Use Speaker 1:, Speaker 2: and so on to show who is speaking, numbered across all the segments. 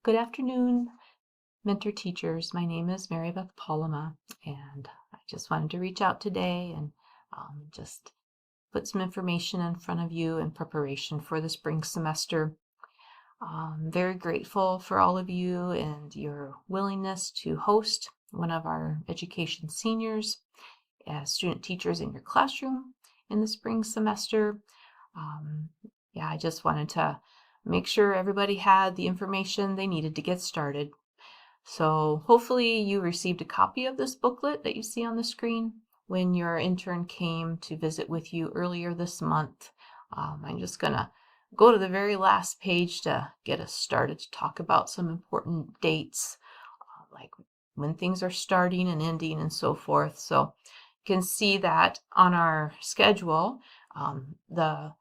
Speaker 1: Good afternoon, mentor teachers. My name is Mary Beth Paulama, and I just wanted to reach out today and just put some information in front of you in preparation for the spring semester. Very grateful for all of you and your willingness to host one of our education seniors as student teachers in your classroom in the spring semester. Um, yeah, I just wanted to make sure everybody had the information they needed to get started. So hopefully you received a copy of this booklet that you see on the screen when your intern came to visit with you earlier this month. I'm just going to go to the very last page to get us started to talk about some important dates, like when things are starting and ending and so forth. So you can see that on our schedule, the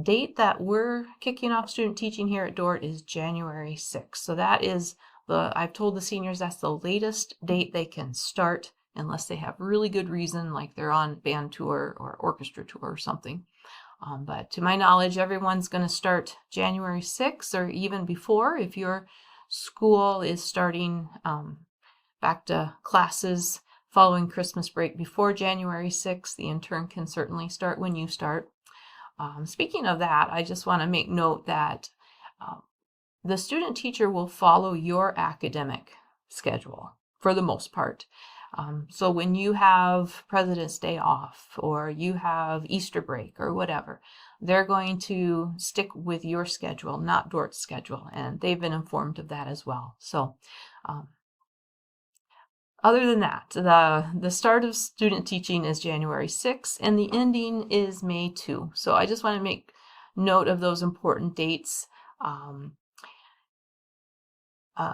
Speaker 1: date that we're kicking off student teaching here at Dordt is January 6th. So that is I've told the seniors that's the latest date they can start unless they have really good reason, like they're on band tour or orchestra tour or something. But to my knowledge, everyone's going to start January 6th or even before. If your school is starting back to classes following Christmas break before January 6th, the intern can certainly start when you start. Speaking of that, I just want to make note that the student teacher will follow your academic schedule for the most part. So when you have President's Day off or you have Easter break or whatever, they're going to stick with your schedule, not Dort's schedule, and they've been informed of that as well. So other than that, the start of student teaching is January 6th and the ending is May 2. So I just want to make note of those important dates.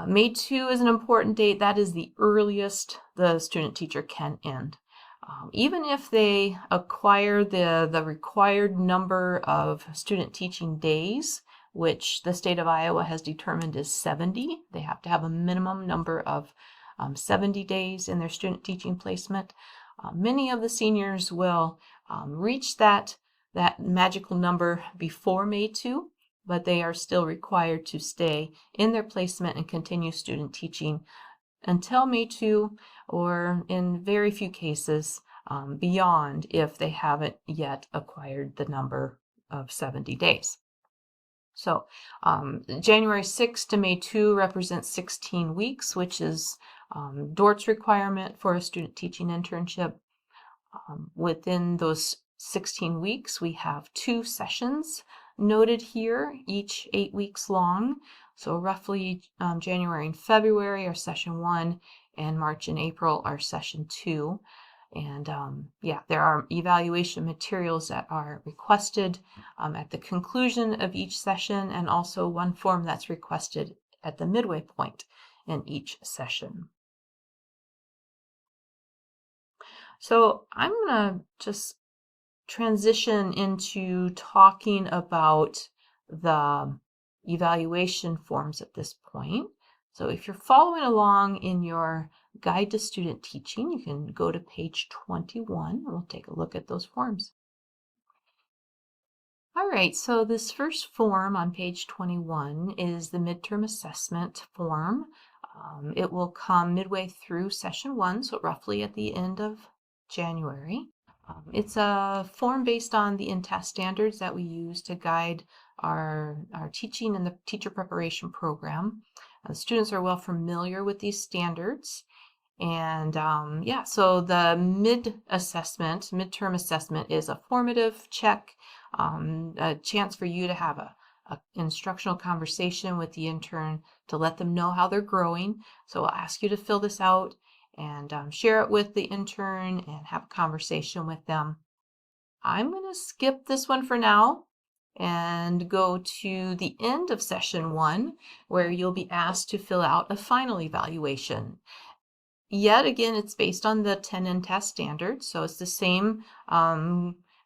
Speaker 1: May 2 is an important date. That is the earliest the student teacher can end. Even if they acquire the required number of student teaching days, which the state of Iowa has determined is 70, they have to have a minimum number of 70 days in their student teaching placement. Many of the seniors will reach that magical number before May 2, but they are still required to stay in their placement and continue student teaching until May 2, or in very few cases beyond if they haven't yet acquired the number of 70 days. So January 6 to May 2 represents 16 weeks, which is Dort's requirement for a student teaching internship. Within those 16 weeks, we have 2 sessions noted here, each 8 weeks long. So roughly January and February are session 1, and March and April are session 2. And yeah, there are evaluation materials that are requested at the conclusion of each session, and also one form that's requested at the midway point in each session. So I'm going to just transition into talking about the evaluation forms at this point. So if you're following along in your Guide to Student Teaching, you can go to page 21 and we'll take a look at those forms. All right, so this first form on page 21 is the midterm assessment form. It will come midway through session 1, so roughly at the end of January. It's a form based on the INTAS standards that we use to guide our teaching in the teacher preparation program. Students are well familiar with these standards. And yeah, so the midterm assessment is a formative check, a chance for you to have a instructional conversation with the intern to let them know how they're growing. So I'll ask you to fill this out and share it with the intern and have a conversation with them. I'm going to skip this one for now and go to the end of session 1, where you'll be asked to fill out a final evaluation. Yet again, it's based on the 10 INTAS standards, so it's the same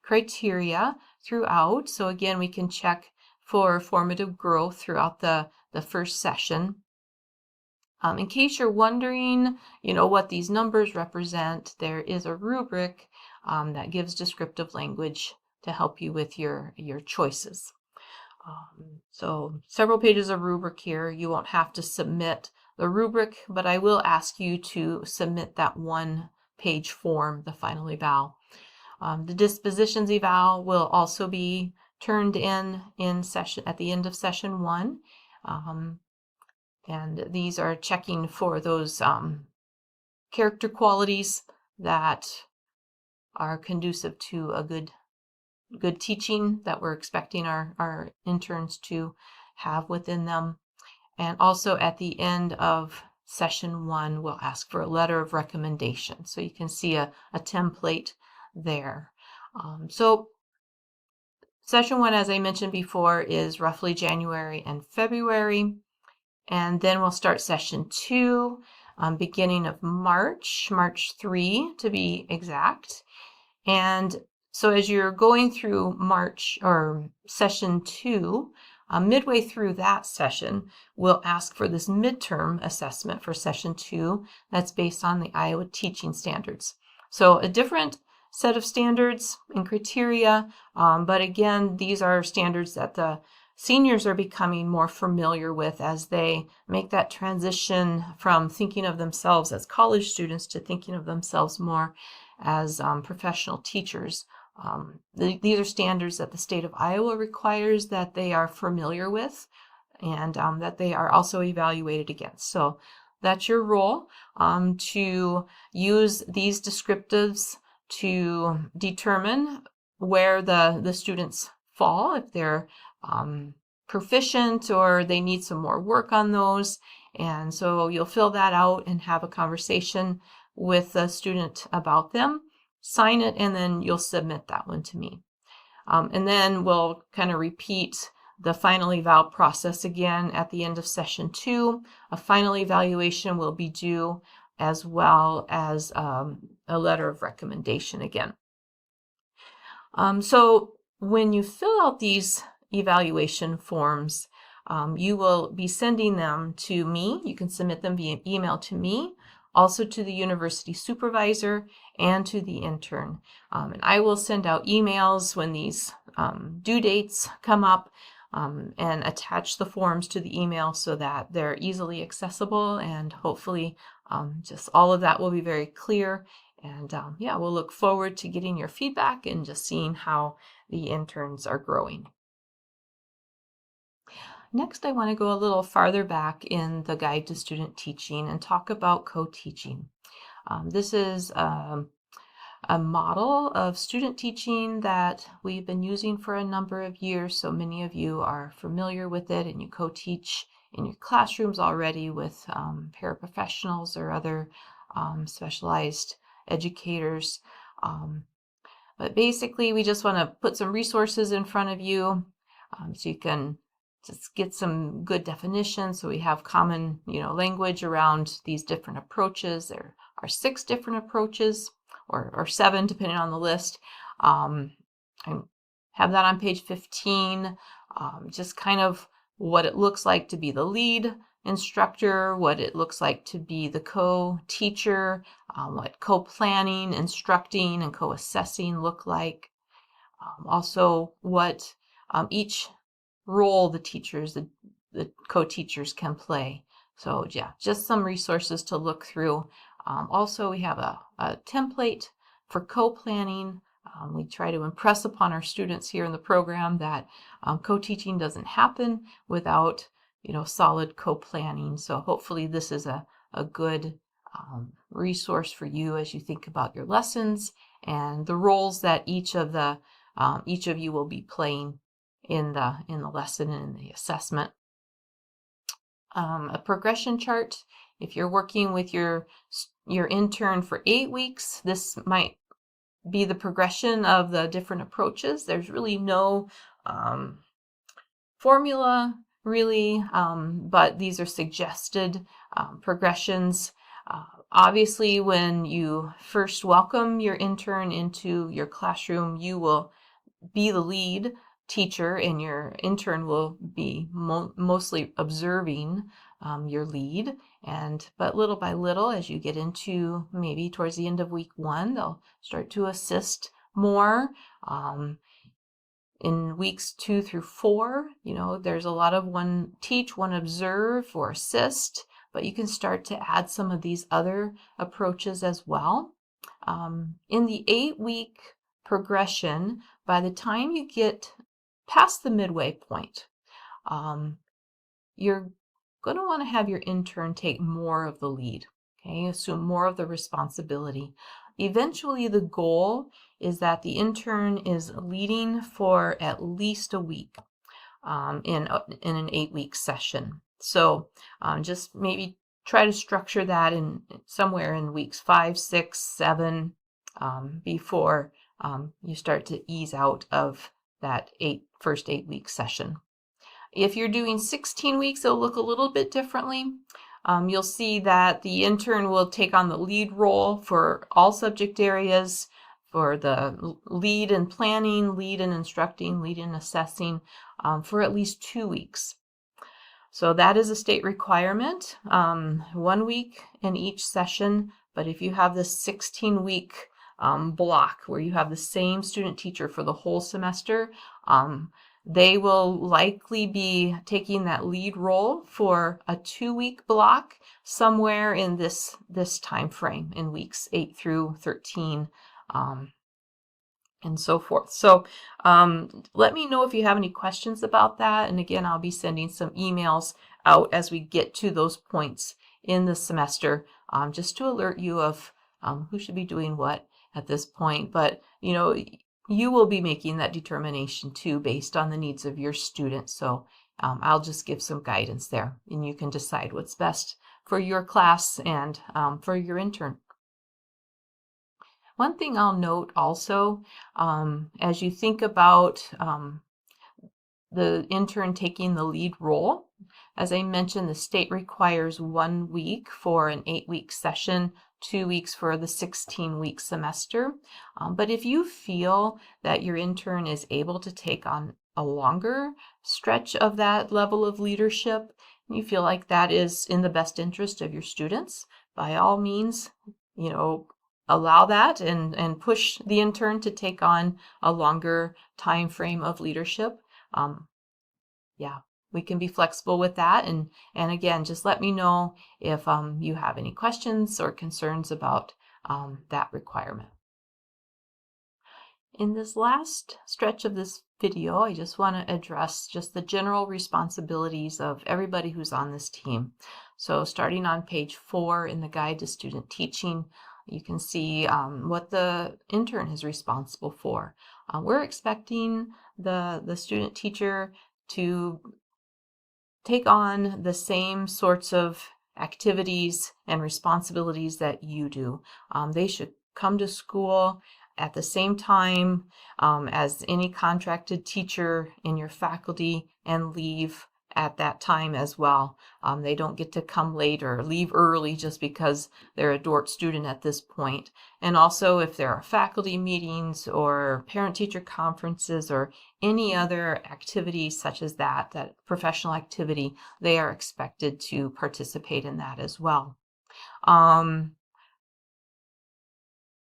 Speaker 1: criteria throughout. So again, we can check for formative growth throughout the first session. In case you're wondering, what these numbers represent, there is a rubric that gives descriptive language to help you with your choices. So several pages of rubric here. You won't have to submit the rubric, but I will ask you to submit that 1-page form, the final eval. The dispositions eval will also be turned in session at the end of session 1. And these are checking for those character qualities that are conducive to a good teaching that we're expecting our interns to have within them. And also at the end of session 1, we'll ask for a letter of recommendation. So you can see a template there. So session 1, as I mentioned before, is roughly January and February. And then we'll start session 2, beginning of March 3 to be exact. And so as you're going through March or session 2, midway through that session, we'll ask for this midterm assessment for session 2 that's based on the Iowa teaching standards. So a different set of standards and criteria, but again, these are standards that the seniors are becoming more familiar with as they make that transition from thinking of themselves as college students to thinking of themselves more as professional teachers. These are standards that the state of Iowa requires that they are familiar with and that they are also evaluated against. So that's your role, to use these descriptives to determine where the students fall, if they're proficient or they need some more work on those. And so you'll fill that out and have a conversation with the student about them, sign it, and then you'll submit that one to me. And then we'll kind of repeat the final eval process again at the end of session 2. A final evaluation will be due, as well as a letter of recommendation again. So when you fill out these evaluation forms, you will be sending them to me. You can submit them via email to me, also to the university supervisor and to the intern. And I will send out emails when these due dates come up, and attach the forms to the email so that they're easily accessible, and hopefully just all of that will be very clear. And yeah, we'll look forward to getting your feedback and just seeing how the interns are growing. Next, I want to go a little farther back in the Guide to Student Teaching and talk about co-teaching. This is a model of student teaching that we've been using for a number of years, so many of you are familiar with it, and you co-teach in your classrooms already with paraprofessionals or other specialized educators. But basically, we just want to put some resources in front of you so you can just get some good definitions, so we have common language around these different approaches. There are 6 different approaches, or 7 depending on the list. I have that on page 15, just kind of what it looks like to be the lead instructor, what it looks like to be the co-teacher, what co-planning, instructing, and co-assessing look like. Also what each role the teachers, the co-teachers can play. So yeah, just some resources to look through. Also, we have a template for co-planning. We try to impress upon our students here in the program that co-teaching doesn't happen without solid co-planning. So hopefully this is a good resource for you as you think about your lessons and the roles that each of you will be playing in the lesson and in the assessment. A progression chart. If you're working with your intern for 8 weeks, this might be the progression of the different approaches. There's really no formula, really, but these are suggested progressions. Obviously, when you first welcome your intern into your classroom, you will be the lead teacher, and your intern will be mostly observing your lead. But little by little, as you get into maybe towards the end of week 1, they'll start to assist more. In weeks 2 through 4, there's a lot of one teach, one observe or assist, but you can start to add some of these other approaches as well. In the 8-week progression, by the time you get past the midway point, you're going to want to have your intern take more of the lead, okay? Assume more of the responsibility. Eventually, the goal is that the intern is leading for at least a week in an 8-week session. So just maybe try to structure that in somewhere in weeks 5, 6, 7 before you start to ease out of that first 8-week session. If you're doing 16 weeks, it'll look a little bit differently. You'll see that the intern will take on the lead role for all subject areas, for the lead in planning, lead in instructing, lead in assessing, for at least 2 weeks. So that is a state requirement, 1 week in each session. But if you have this 16-week block where you have the same student teacher for the whole semester, they will likely be taking that lead role for a 2-week block somewhere in this time frame in weeks 8 through 13. And so forth. So let me know if you have any questions about that. And again, I'll be sending some emails out as we get to those points in the semester, just to alert you of who should be doing what at this point. But, you will be making that determination too based on the needs of your students. So I'll just give some guidance there, and you can decide what's best for your class and for your intern. One thing I'll note also, as you think about the intern taking the lead role, as I mentioned, the state requires 1 week for an 8-week session, 2 weeks for the 16-week semester. But if you feel that your intern is able to take on a longer stretch of that level of leadership, and you feel like that is in the best interest of your students, by all means, allow that and push the intern to take on a longer time frame of leadership. We can be flexible with that. And again, just let me know if you have any questions or concerns about that requirement. In this last stretch of this video, I just want to address just the general responsibilities of everybody who's on this team. So starting on page 4 in the Guide to Student Teaching, you can see what the intern is responsible for. We're expecting the student teacher to take on the same sorts of activities and responsibilities that you do. They should come to school at the same time as any contracted teacher in your faculty and leave at that time as well. They don't get to come late or leave early just because they're a DORT student at this point. And also, if there are faculty meetings or parent-teacher conferences or any other activity such as that professional activity, they are expected to participate in that as well.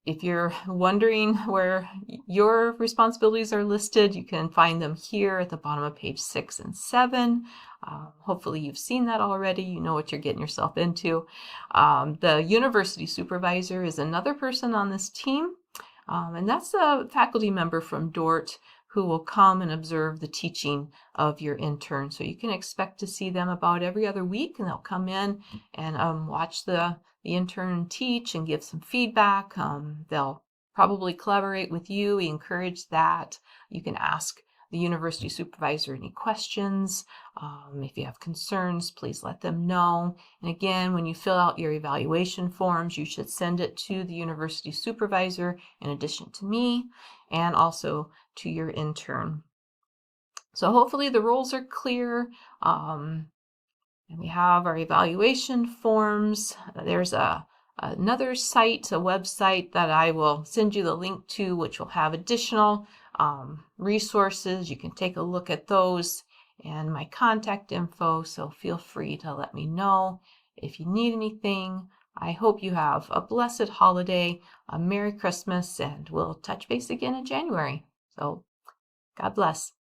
Speaker 1: If you're wondering where your responsibilities are listed, you can find them here at the bottom of page 6 and 7. Hopefully you've seen that already. You know what you're getting yourself into. The university supervisor is another person on this team, and that's a faculty member from DORT who will come and observe the teaching of your intern. So you can expect to see them about every other week, and they'll come in and watch the intern teach and give some feedback. They'll probably collaborate with you. We encourage that. You can ask the university supervisor any questions. If you have concerns, please let them know. And again, when you fill out your evaluation forms, you should send it to the university supervisor in addition to me and also to your intern. So hopefully the roles are clear. And we have our evaluation forms. There's another site, a website that I will send you the link to, which will have additional resources. You can take a look at those and my contact info. So feel free to let me know if you need anything. I hope you have a blessed holiday, a Merry Christmas, and we'll touch base again in January. So God bless.